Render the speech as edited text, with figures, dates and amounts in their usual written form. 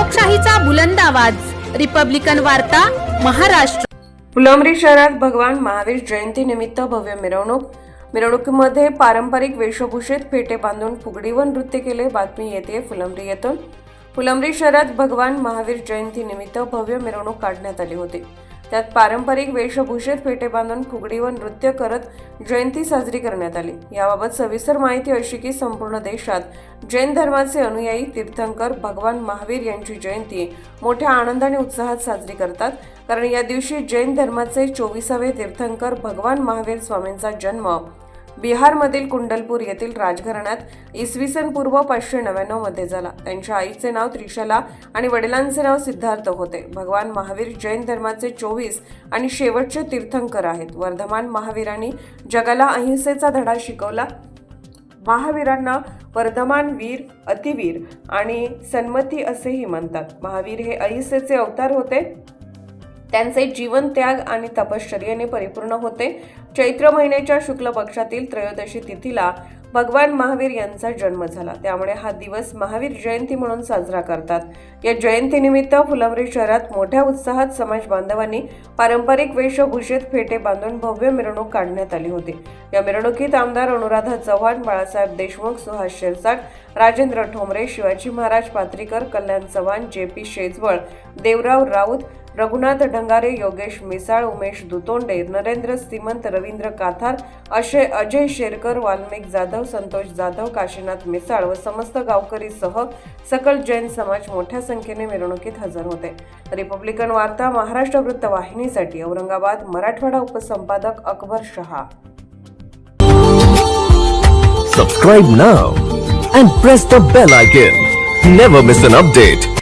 लोकशाहीचा बुलंद आवाज, रिपब्लिकन वार्ता, महाराष्ट्र। फुलंब्री शहरात भगवान महावीर जयंती निमित्त भव्य मिरवणुकीमध्ये पारंपरिक वेशभूषेत फेटे बांधून फुगडी व नृत्य केले। बातमी येते फुलंब्री येथून। फुलंब्री शहरात भगवान महावीर जयंती निमित्त भव्य मिरवणूक काढण्यात आली होती। त्यात पारंपरिक वेशभूषेत फेटे बांधून फुगडी व नृत्य करत जयंती साजरी करण्यात आली। याबाबत सविस्तर माहिती अशी की संपूर्ण देशात जैन धर्माचे अनुयायी तीर्थंकर भगवान महावीर यांची जयंती मोठ्या आनंदाने उत्साहात साजरी करतात, कारण या दिवशी जैन धर्माचे 24वे तीर्थंकर भगवान महावीर स्वामींचा जन्म बिहारमधील कुंडलपूर येथील राजघराण्यात इसवी सन पूर्व 599 मध्ये झाला। त्यांच्या आईचे नाव त्रिशला आणि वडिलांचे नाव सिद्धार्थ होते। भगवान महावीर जैन धर्माचे 24 आणि शेवटचे तीर्थंकर आहेत। वर्धमान महावीरांनी जगाला अहिंसेचा धडा शिकवला। महावीरांना वर्धमान वीर, अतिवीर आणि सन्मती असेही म्हणतात। महावीर हे अहिंसेचे अवतार होते। त्यांचे जीवन त्याग आणि तपश्चर्येने परिपूर्ण होते। चैत्र महिन्याच्या शुक्ल पक्षातील त्रयोदशी तिथीला भगवान महावीर यांचा जन्म झाला, त्यामुळे हा दिवस महावीर जयंती म्हणून साजरा करतात। या जयंतीनिमित्त फुलंब्री शहरात मोठ्या उत्साहात समाज बांधवांनी पारंपरिक वेशभूषेत फेटे बांधून भव्य मिरवणूक काढण्यात आली होती। या मिरवणुकीत आमदार अनुराधा चव्हाण, बाळासाहेब देशमुख, सुहास शिरसाट, राजेंद्र ठोंबरे, शिवाजी महाराज पात्रीकर, कल्याण चव्हाण, JP शेजवळ, देवराव राऊत, रघुनाथ डंगारे, योगेश मिसाळ, उमेश दुतोंडे, नरेंद्र श्रीमंत, रवींद्र काथार, अजय शेरकर, वाल्मिक जाधव, संतोष जाधव, काशीनाथ मिसाळ व समस्त गावकरीसह सकल जैन समाज मोठ्या संख्येने मिरवणुकीत हजर होते। रिपब्लिकन वार्ता Maharashtra वृत्तवाहिनीसाठी Aurangabad Marathwada उपसंपादक Akbar Shah. Subscribe now and press the bell icon. Never miss an update.